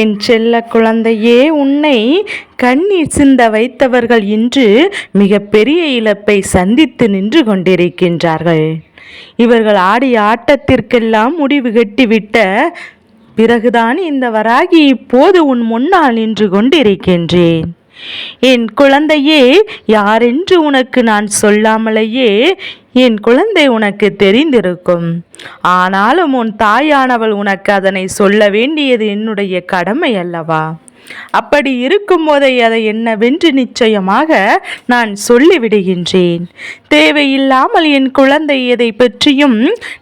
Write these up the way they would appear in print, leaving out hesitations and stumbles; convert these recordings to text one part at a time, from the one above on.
என் செல்ல குழந்தையே, உன்னை கண்ணீர் சிந்த வைத்தவர்கள் இன்று மிக பெரிய இழப்பை சந்தித்து நின்று கொண்டிருக்கின்றார்கள். இவர்கள் ஆடிய ஆட்டத்திற்கெல்லாம் முடிவு கட்டிவிட்ட பிறகுதான் இந்த வராகி இப்போது உன் முன்னால் நின்று கொண்டிருக்கின்றேன். என் குழந்தையே, யாரென்று உனக்கு நான் சொல்லாமலேயே என் குழந்தை உனக்கு தெரிந்திருக்கும். ஆனாலும் உன் தாயானவள் உனக்கு அதனை சொல்ல வேண்டியது என்னுடைய கடமை அல்லவா? அப்படி இருக்கும் போதே அதை என்னவென்று நிச்சயமாக நான் சொல்லிவிடுகின்றேன். தேவையில்லாமல் என் குழந்தை எதை பற்றியும்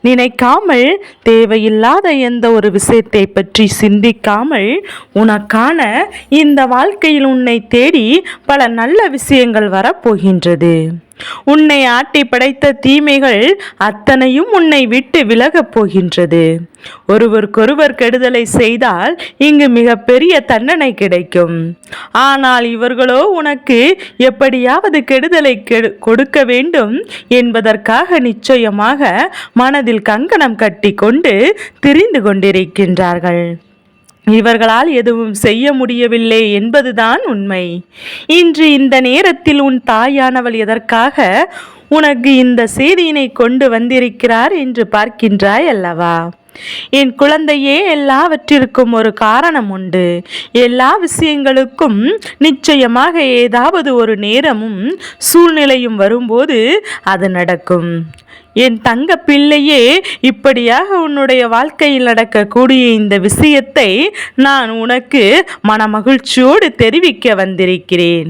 நினைக்காமல், தேவையில்லாத எந்த ஒரு விஷயத்தை பற்றி சிந்திக்காமல், உனக்கான இந்த வாழ்க்கையில் உன்னை தேடி பல நல்ல விஷயங்கள் வரப்போகின்றது. உன்னை ஆட்டி படைத்த தீமைகள் அத்தனையும் உன்னை விட்டு விலகப் போகின்றது. ஒருவருக்கொருவர் கெடுதலை செய்தால் இங்கு மிக பெரிய தண்டனை கிடைக்கும். ஆனால் இவர்களோ உனக்கு எப்படியாவது கெடுதலை கொடுக்க வேண்டும் என்பதற்காக நிச்சயமாக மனதில் கங்கணம் கட்டி கொண்டு திரிந்து கொண்டிருக்கின்றார்கள். இவர்களால் எதுவும் செய்ய முடியவில்லை என்பதுதான் உண்மை. இன்று இந்த நேரத்தில் உன் தாயானவள் எதற்காக உனக்கு இந்த செய்தியினை கொண்டு வந்திருக்கிறார் என்று பார்க்கின்றாய் அல்லவா? என் குழந்தையே, எல்லாவற்றிற்கும் ஒரு காரணம் உண்டு. எல்லா விஷயங்களுக்கும் நிச்சயமாக ஏதாவது ஒரு நேரமும் சூழ்நிலையும் வரும்போது அது நடக்கும். என் தங்க பிள்ளையே, இப்படியாக உன்னுடைய வாழ்க்கையில் நடக்கக்கூடிய இந்த விஷயத்தை நான் உனக்கு மனமகிழ்ச்சியோடு தெரிவிக்க வந்திருக்கிறேன்.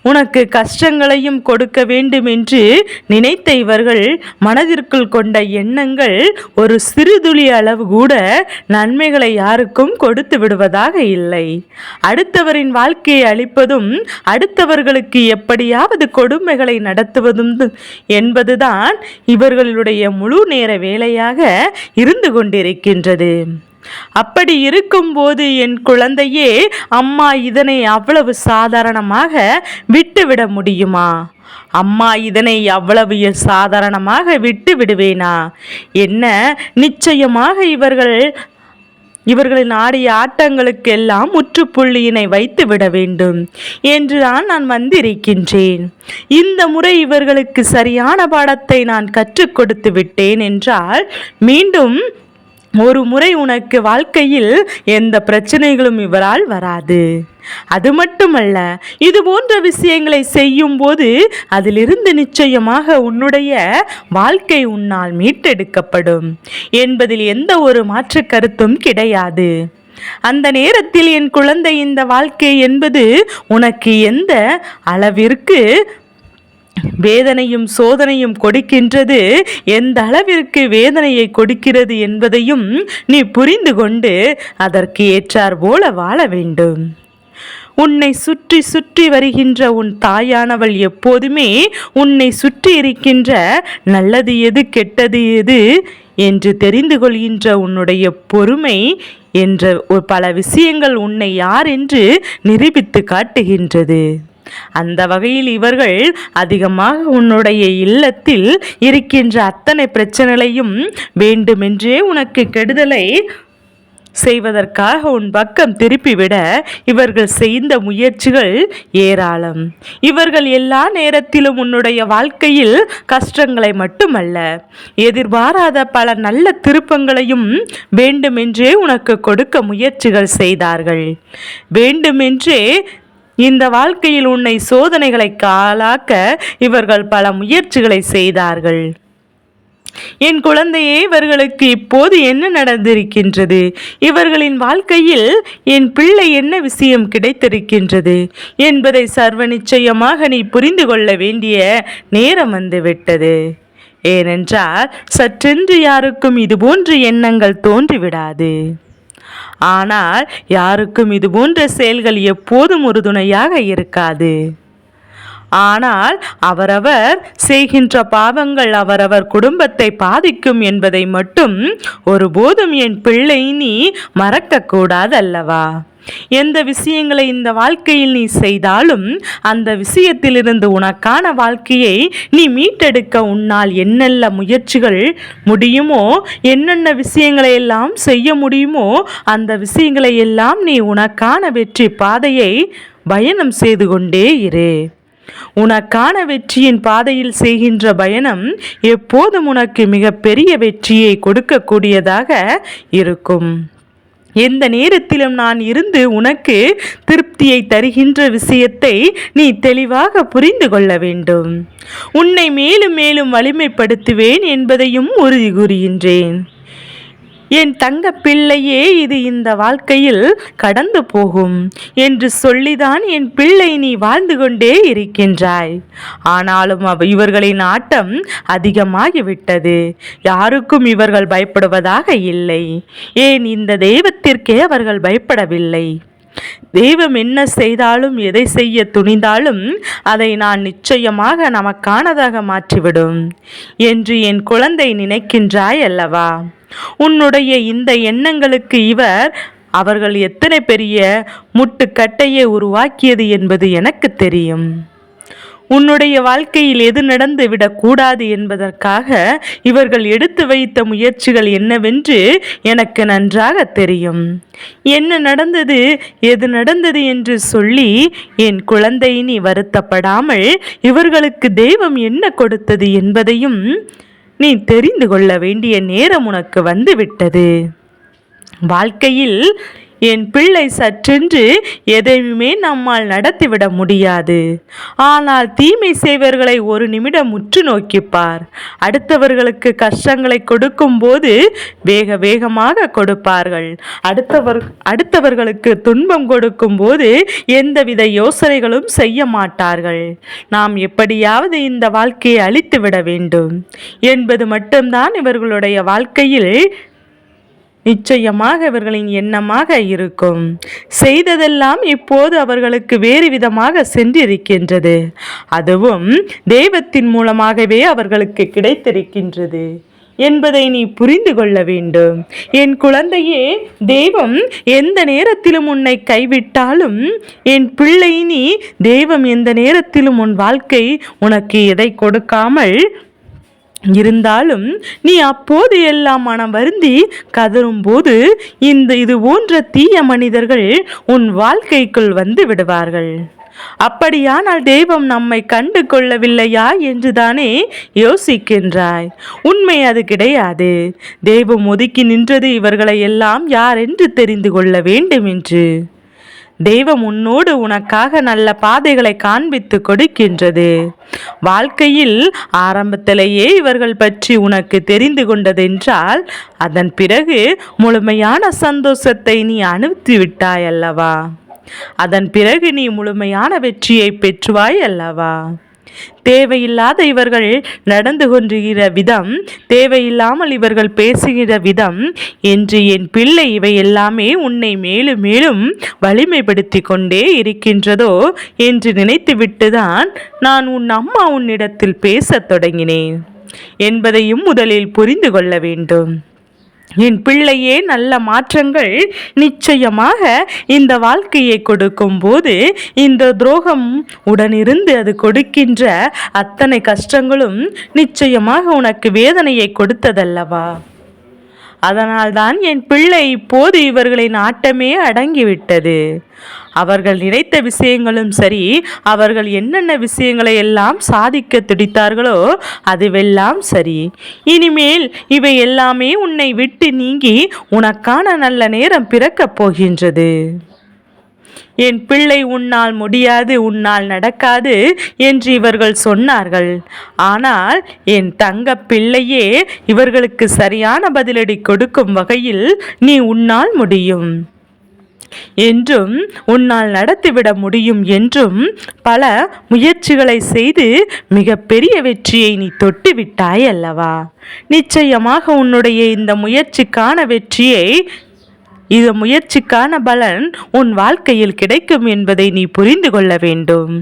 உனக்கு கஷ்டங்களையும் கொடுக்க வேண்டும் என்று நினைத்த இவர்கள் மனதிற்குள் கொண்ட எண்ணங்கள் ஒரு சிறுதுளி அளவு கூட நன்மைகளை யாருக்கும் கொடுத்து விடுவதாக இல்லை. அடுத்தவரின் வாழ்க்கையை அழிப்பதும், அடுத்தவர்களுக்கு எப்படியாவது கொடுமைகளை நடத்துவதும் என்பதுதான் இவர்களுடைய முழு நேர வேலையாக இருந்து கொண்டிருக்கின்றது. அப்படி இருக்கும்போது என் குழந்தையே, அம்மா இதனை அவ்வளவு சாதாரணமாக விட்டுவிட முடியுமா? அம்மா இதனை அவ்வளவு சாதாரணமாக விட்டு விடுவேனா? என்ன, நிச்சயமாக இவர்களின் ஆடிய ஆட்டங்களுக்கெல்லாம் முற்றுப்புள்ளியினை வைத்து விட வேண்டும் என்றுதான் நான் வந்திருக்கின்றேன். இந்த முறை இவர்களுக்கு சரியான பாடத்தை நான் கற்றுக் கொடுத்து விட்டேன் என்றால் மீண்டும் ஒரு முறை உனக்கு வாழ்க்கையில் எந்த பிரச்சனைகளும் இவரால் வராது. அது மட்டுமல்ல, இது போன்ற விஷயங்களை செய்யும் போது அதிலிருந்து நிச்சயமாக உன்னுடைய வாழ்க்கை உன்னால் மீட்டெடுக்கப்படும் என்பதில் எந்த ஒரு மாற்று கருத்தும் கிடையாது. அந்த நேரத்தில் என் குழந்தை, இந்த வாழ்க்கை என்பது உனக்கு எந்த அளவிற்கு வேதனையும் சோதனையும் கொடுக்கின்றது, எந்த அளவிற்கு வேதனையை கொடுக்கிறது என்பதையும் நீ புரிந்து கொண்டு அதற்கு ஏற்றார் போல வாழ வேண்டும். உன்னை சுற்றி சுற்றி வருகின்ற உன் தாயானவள் எப்போதுமே உன்னை சுற்றி இருக்கின்ற நல்லது எது கெட்டது எது என்று தெரிந்து கொள்கின்ற உன்னுடைய பொறுமை என்ற பல விஷயங்கள் உன்னை யார் என்று நிரூபித்து காட்டுகின்றது. அந்த வகையில் இவர்கள் அதிகமாக உன்னுடைய இல்லத்தில் இருக்கின்ற அத்தனை பிரச்சனைகளையும் வேண்டுமென்றே உனக்கு கெடுதலை செய்வதற்காக உன் பக்கம் திருப்பிவிட இவர்கள் செய்த முயற்சிகள் ஏராளம். இவர்கள் எல்லா நேரத்திலும் உன்னுடைய வாழ்க்கையில் கஷ்டங்களை மட்டுமல்ல, எதிர்பாராத பல நல்ல திருப்பங்களையும் வேண்டுமென்றே உனக்கு கொடுக்க முயற்சிகள் செய்தார்கள். வேண்டுமென்றே இந்த வாழ்க்கையில் உன்னை சோதனைகளை ஆளாக்க இவர்கள் பல முயற்சிகளை செய்தார்கள். என் குழந்தையே, இவர்களுக்கு இப்போது என்ன நடந்திருக்கின்றது? இவர்களின் வாழ்க்கையில் என் பிள்ளை என்ன விஷயம் கிடைத்திருக்கின்றது என்பதை சர்வ நிச்சயமாக நீ புரிந்து கொள்ள வேண்டிய நேரம் வந்துவிட்டது. ஏனென்றால் சற்றென்று யாருக்கும் இதுபோன்ற எண்ணங்கள் தோன்றிவிடாது. ஆனால் யாருக்கும் இது போன்ற செயல்கள் எப்போதும் உறுதுணையாக இருக்காது. ஆனால் அவரவர் செய்கின்ற பாவங்கள் அவரவர் குடும்பத்தை பாதிக்கும் என்பதை மட்டும் ஒருபோதும் என் பிள்ளை நீ மறக்க கூடாது அல்லவா? எந்த விஷயங்களை இந்த வாழ்க்கையில் நீ செய்தாலும் அந்த விஷயத்திலிருந்து உனக்கான வாழ்க்கையை நீ மீட்டெடுக்க உன்னால் என்னென்ன முயற்சிகள் முடியுமோ, என்னென்ன விஷயங்களை எல்லாம் செய்ய முடியுமோ அந்த விஷயங்களை எல்லாம் நீ உனக்கான வெற்றி பாதையை பயணம் செய்து கொண்டே இரு. உனக்கான வெற்றியின் பாதையில் செய்கின்ற பயணம் எப்போதும் உனக்கு மிகப்பெரிய வெற்றியை கொடுக்கக்கூடியதாக இருக்கும். எந்த நேரத்திலும் நான் இருந்து உனக்கு திருப்தியை தருகின்ற விஷயத்தை நீ தெளிவாக புரிந்து கொள்ள வேண்டும். உன்னை மேலும் மேலும் வலிமைப்படுத்துவேன் என்பதையும் உறுதி கூறுகின்றேன். என் தங்க பிள்ளையே, இது இந்த வாழ்க்கையில் கடந்து போகும் என்று சொல்லிதான் என் பிள்ளை நீ வாழ்ந்து கொண்டே இருக்கின்றாய். ஆனாலும் இவர்களின் ஆட்டம் அதிகமாகிவிட்டது. யாருக்கும் இவர்கள் பயப்படுவதாக இல்லை. ஏன் இந்த தெய்வத்திற்கே அவர்கள் பயப்படவில்லை. தெய்வம் என்ன செய்தாலும் எதை செய்ய துணிந்தாலும் அதை நான் நிச்சயமாக நமக்கானதாக மாற்றிவிடும் என்று என் குழந்தை நினைக்கின்றாய் அல்லவா? உன்னுடைய இந்த எண்ணங்களுக்கு அவர்கள் எத்தனை பெரிய முட்டுக்கட்டையை உருவாக்கியது என்பது எனக்கு தெரியும். உன்னுடைய வாழ்க்கையில் எது நடந்து விடக்கூடாது என்பதற்காக இவர்கள் எடுத்து வைத்த முயற்சிகள் என்னவென்று எனக்கு நன்றாக தெரியும். என்ன நடந்தது, எது நடந்தது என்று சொல்லி என் குழந்தை நீ வருத்தப்படாமல் இவர்களுக்கு தெய்வம் என்ன கொடுத்தது என்பதையும் நீ தெரிந்து கொள்ள வேண்டிய நேரம் உனக்கு வந்துவிட்டது. வாழ்க்கையில் என் பிள்ளை சற்றென்று எதையுமே நம்மால் நடத்திவிட முடியாது. ஆனால் தீமை செய்வர்களை ஒரு நிமிடம் உற்று நோக்கிப்பார். அடுத்தவர்களுக்கு கஷ்டங்களை கொடுக்கும் போது வேக வேகமாக கொடுப்பார்கள். அடுத்தவர்களுக்கு துன்பம் கொடுக்கும் போது எந்தவித யோசனைகளும் செய்ய மாட்டார்கள். நாம் எப்படியாவது இந்த வாழ்க்கையை அழித்து விட வேண்டும் என்பது மட்டும்தான் இவர்களுடைய வாழ்க்கையில் நிச்சயமாக இவர்களின் எண்ணமாக இருக்கும். செய்ததெல்லாம் இப்போது அவர்களுக்கு வேறு விதமாக சென்றிருக்கின்றது. அதுவும் தெய்வத்தின் மூலமாகவே அவர்களுக்கு கிடைத்திருக்கின்றது என்பதை நீ புரிந்து கொள்ள வேண்டும். என் குழந்தையே, தெய்வம் எந்த நேரத்திலும் உன்னை கைவிட்டாலும் என் பிள்ளை நீ தெய்வம் எந்த நேரத்திலும் உன் வாழ்க்கை உனக்கு எதை கொடுக்காமல் இருந்தாலும் நீ அப்போது எல்லாம் மனம் வருந்தி கதறும் போது இது போன்ற தீய மனிதர்கள் உன் வாழ்க்கைக்குள் வந்து விடுவார்கள். அப்படியானால் தெய்வம் நம்மை கண்டு கொள்ளவில்லையா என்றுதானே யோசிக்கின்றாய்? உண்மை அது கிடையாது. தெய்வம் ஒதுக்கி நின்றது இவர்களை எல்லாம் யார் என்று தெரிந்து கொள்ள வேண்டும் என்று. தெய்வம் உன்னோடு உனக்காக நல்ல பாதைகளை காண்பித்து கொடுக்கின்றது. வாழ்க்கையில் ஆரம்பத்திலேயே இவர்கள் பற்றி உனக்கு தெரிந்து கொண்டதென்றால் அதன் பிறகு முழுமையான சந்தோஷத்தை நீ அனுபவித்து விட்டாய் அல்லவா? அதன் பிறகு நீ முழுமையான வெற்றியை பெற்றுவாய் அல்லவா? தேவையில்லாத இவர்கள் நடந்து கொண்டிருக்கிற விதம், தேவையில்லாமல் இவர்கள் பேசுகிற விதம் என்று என் பிள்ளை இவை எல்லாமே உன்னை மேலும் மேலும் வலிமைப்படுத்தி கொண்டே இருக்கின்றதோ என்று நினைத்துவிட்டுதான் நான் உன் அம்மா உன்னிடத்தில் பேசத் தொடங்கினேன் என்பதையும் முதலில் புரிந்து கொள்ள வேண்டும். என் பிள்ளையே, நல்ல மாற்றங்கள் நிச்சயமாக இந்த வாழ்க்கையை கொடுக்கும் போது இந்த துரோகம் உடனிருந்து அது கொடுக்கின்ற அத்தனை கஷ்டங்களும் நிச்சயமாக உனக்கு வேதனையை கொடுத்ததல்லவா? அதனால்தான் என் பிள்ளை இப்போது இவர்களின் ஆட்டமே அடங்கிவிட்டது. அவர்கள் நினைத்த விஷயங்களும் சரி, அவர்கள் என்னென்ன விஷயங்களை எல்லாம் சாதிக்க துடித்தார்களோ அதுவெல்லாம் சரி. இனிமேல் இவை எல்லாமே உன்னை விட்டு நீங்கி உனக்கான நல்ல நேரம் பிறக்கப் போகின்றது. என் பிள்ளை, உன்னால் முடியாது, உன்னால் நடக்காது என்று இவர்கள் சொன்னார்கள். ஆனால் என் தங்க பிள்ளையே, இவர்களுக்கு சரியான பதிலடி கொடுக்கும் வகையில் நீ உன்னால் முடியும் என்றும் உன்னால் நடத்திவிட முடியும் என்றும் பல முயற்சிகளை செய்து மிகப்பெரிய வெற்றியை நீ தொட்டுவிட்டாய் அல்லவா? நிச்சயமாக உன்னுடைய இந்த முயற்சிக்கான பலன் உன் வாழ்க்கையில் கிடைக்கும் என்பதை நீ புரிந்து கொள்ள வேண்டும்.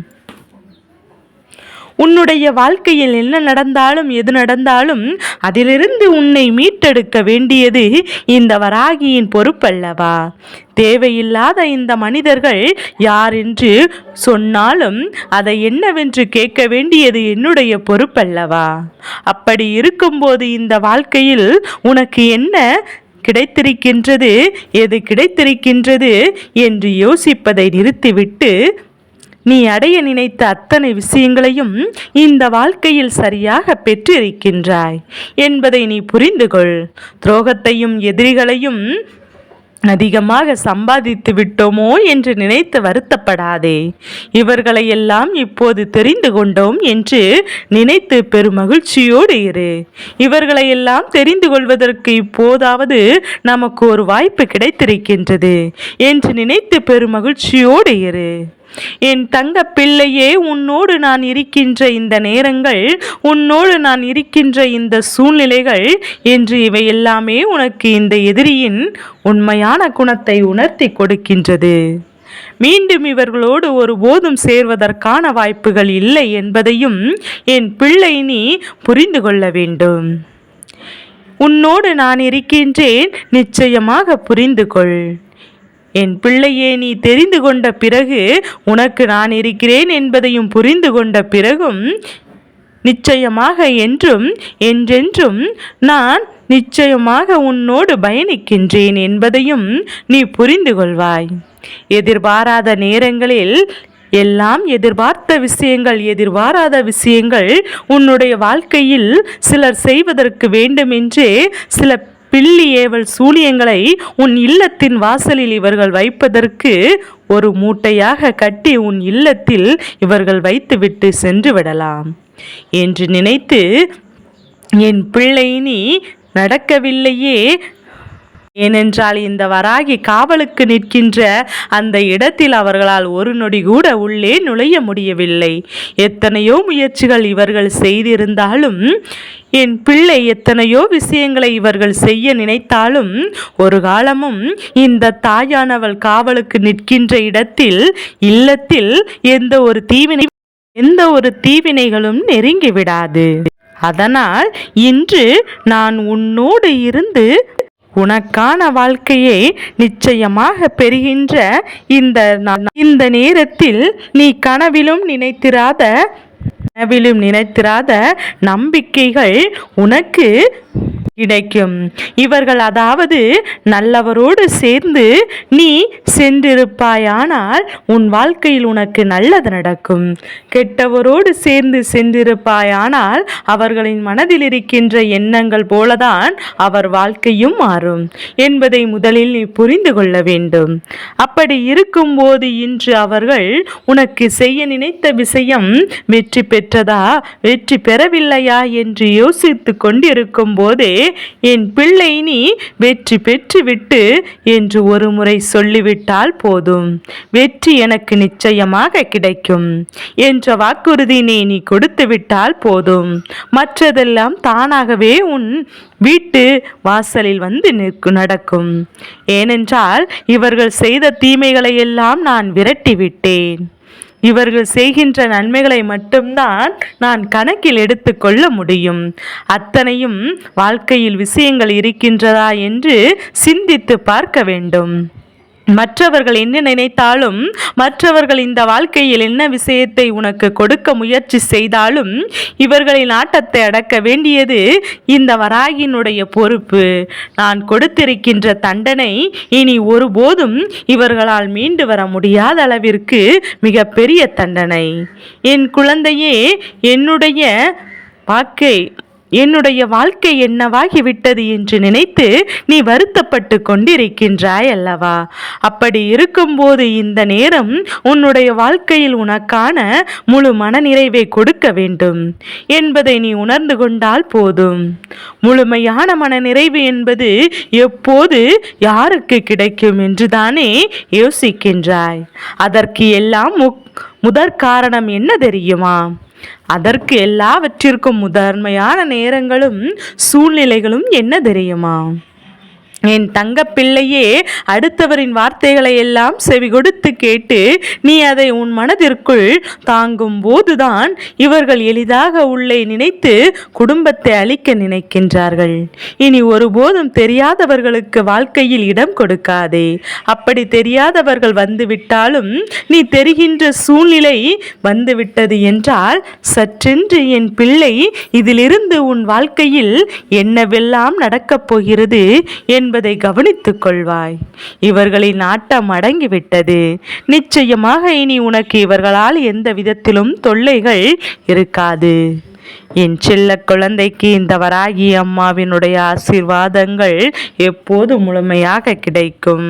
உன்னுடைய வாழ்க்கையில் என்ன நடந்தாலும் எது நடந்தாலும் அதிலிருந்து உன்னை மீட்டெடுக்க வேண்டியது இந்த வராகியின் பொறுப்பல்லவா? தேவையில்லாத இந்த மனிதர்கள் யார் என்று சொன்னாலும் அதை என்னவென்று கேட்க வேண்டியது என்னுடைய பொறுப்பல்லவா? அப்படி இருக்கும்போது இந்த வாழ்க்கையில் உனக்கு என்ன கிடைத்திருக்கின்றது, எது கிடைத்திருக்கின்றது என்று யோசிப்பதை நிறுத்திவிட்டு நீ அடைய நினைத்த அத்தனை விஷயங்களையும் இந்த வாழ்க்கையில் சரியாக பெற்றிருக்கின்றாய் என்பதை நீ புரிந்து கொள். துரோகத்தையும் எதிரிகளையும் அதிகமாக சம்பாதித்து விட்டோமோ என்று நினைத்து வருத்தப்படாதே. இவர்களை எல்லாம் இப்போது தெரிந்து கொண்டோம் என்று நினைத்து பெருமகிழ்ச்சியோடு இரு. இவர்களை எல்லாம் தெரிந்து கொள்வதற்கு இப்போதாவது நமக்கு ஒரு வாய்ப்பு கிடைத்திருக்கின்றது என்று நினைத்து பெருமகிழ்ச்சியோடு இரு. என் தங்க பிள்ளையே, உன்னோடு நான் இருக்கின்ற இந்த நேரங்கள், உன்னோடு நான் இருக்கின்ற இந்த சூழ்நிலைகள் என்று இவை எல்லாமே உனக்கு இந்த எதிரியின் உண்மையான குணத்தை உணர்த்தி கொடுக்கின்றது. மீண்டும் இவர்களோடு ஒருபோதும் சேர்வதற்கான வாய்ப்புகள் இல்லை என்பதையும் என் பிள்ளை நீ புரிந்து கொள்ள வேண்டும். உன்னோடு நான் இருக்கின்றேன், நிச்சயமாக புரிந்து கொள். என் பிள்ளையே, நீ தெரிந்து கொண்ட பிறகு, உனக்கு நான் இருக்கிறேன் என்பதையும் புரிந்து கொண்ட பிறகும் நிச்சயமாக என்றும் என்றென்றும் நான் நிச்சயமாக உன்னோடு பயணிக்கின்றேன் என்பதையும் நீ புரிந்து கொள்வாய். எதிர்பாராத நேரங்களில் எல்லாம் எதிர்பார்த்த விஷயங்கள், எதிர்பாராத விஷயங்கள் உன்னுடைய வாழ்க்கையில் சிலர் செய்வதற்கு வேண்டுமென்றே சில பில்லி ஏவல் சூனியங்களை உன் இல்லத்தின் வாசலில் இவர்கள் வைப்பதற்கு ஒரு மூட்டையாக கட்டி உன் இல்லத்தில் இவர்கள் வைத்துவிட்டு சென்று விடலாம் என்று நினைத்து என் பிள்ளை நீ நடக்கவில்லையே. ஏனென்றால் இந்த வராகி காவலுக்கு நிற்கின்ற அந்த இடத்தில் அவர்களால் ஒரு நொடி கூட உள்ளே நுழைய முடியவில்லை. எத்தனையோ முயற்சிகள் இவர்கள் செய்திருந்தாலும், என் பிள்ளை எத்தனையோ விஷயங்களை இவர்கள் செய்ய நினைத்தாலும் ஒரு காலமும் இந்த தாயானவள் காவலுக்கு நிற்கின்ற இடத்தில் இல்லத்தில் எந்த ஒரு தீவினைகளும் நெருங்கி விடாது. அதனால் இன்று நான் உன்னோடு இருந்து உனக்கான வாழ்க்கையை நிச்சயமாக பெறுகின்ற இந்த நேரத்தில் நீ கனவிலும் நினைத்திராத நம்பிக்கைகள் உனக்கு கிடைக்கும். இவர்கள் அதாவது நல்லவரோடு சேர்ந்து நீ சென்றிருப்பாயானால் உன் வாழ்க்கையில் உனக்கு நல்லது நடக்கும். கெட்டவரோடு சேர்ந்து சென்றிருப்பாயானால் அவர்களின் மனதில் இருக்கின்ற எண்ணங்கள் போலதான் அவர் வாழ்க்கையும் மாறும் என்பதை முதலில் நீ புரிந்து கொள்ள வேண்டும். அப்படி இருக்கும்போது இன்று அவர்கள் உனக்கு செய்ய நினைத்த விஷயம் வெற்றி பெற்றதா, வெற்றி பெறவில்லையா என்று யோசித்து கொண்டிருக்கும் போதே என் பிள்ளை நீ வெற்றி பெற்றுவிட்டு என்று ஒரு முறை சொல்லிவிட்டால் போதும். வெற்றி எனக்கு நிச்சயமாக கிடைக்கும் என்ற வாக்குறுதியை நீ கொடுத்து விட்டால் போதும். மற்றதெல்லாம் தானாகவே உன் வீட்டு வாசலில் வந்து நடக்கும். ஏனென்றால் இவர்கள் செய்த தீமைகளை எல்லாம் நான் விரட்டிவிட்டேன். இவர்கள் செய்கின்ற நன்மைகளை மட்டும்தான் நான் கணக்கில் எடுத்து கொள்ள முடியும். அத்தனையும் வாழ்க்கையில் விஷயங்கள் இருக்கின்றதா என்று சிந்தித்து பார்க்க வேண்டும். மற்றவர்கள் என்ன நினைத்தாலும், மற்றவர்கள் இந்த வாழ்க்கையில் என்ன விஷயத்தை உனக்கு கொடுக்க முயற்சி செய்தாலும் இவர்களின் ஆட்டத்தை அடக்க வேண்டியது இந்த வராகியினுடைய பொறுப்பு. நான் கொடுத்திருக்கின்ற தண்டனை இனி ஒருபோதும் இவர்களால் மீண்டு வர முடியாத அளவிற்கு மிக பெரிய தண்டனை. என் குழந்தையே, என்னுடைய வாழ்க்கை என்னவாகிவிட்டது என்று நினைத்து நீ வருத்தப்பட்டு கொண்டிருக்கின்றாய் அல்லவா? அப்படி இருக்கும்போது இந்த நேரம் உன்னுடைய வாழ்க்கையில் உனக்கான முழு மனநிறைவை கொடுக்க வேண்டும் என்பதை நீ உணர்ந்து கொண்டால் போதும். முழுமையான மனநிறைவு என்பது எப்போது யாருக்கு கிடைக்கும் என்று தானே யோசிக்கின்றாய். அதற்கு எல்லாம் முதற் காரணம் என்ன தெரியுமா? அதற்கு எல்லாவற்றிற்கும் முதன்மையான நேரங்களும் சூழ்நிலைகளும் என்ன தெரியுமா? என் தங்கப்பிள்ளையே, அடுத்தவரின் வார்த்தைகளை எல்லாம் செவி கொடுத்து கேட்டு நீ அதை உன் மனதிற்குள் தாங்கும் போதுதான் இவர்கள் எளிதாக உள்ளே நினைத்து குடும்பத்தை அழிக்க நினைக்கின்றார்கள். இனி ஒருபோதும் தெரியாதவர்களுக்கு வாழ்க்கையில் இடம் கொடுக்காதே. அப்படி தெரியாதவர்கள் வந்துவிட்டாலும் நீ தெரிகின்ற சூழ்நிலை வந்துவிட்டது என்றால் சற்றென்று என் பிள்ளை, இதிலிருந்து உன் வாழ்க்கையில் என்னவெல்லாம் நடக்கப் போகிறது என்பதை கவனித்துக் கொள்வாய். இவர்களின் ஆட்டம் அடங்கிவிட்டது. நிச்சயமாக இனி உனக்கு இவர்களால் எந்த விதத்திலும் தொல்லைகள் இருக்காது. என் செல்ல குழந்தைக்கு இந்த வராகி அம்மாவினுடைய ஆசீர்வாதங்கள் எப்போது முழுமையாக கிடைக்கும்.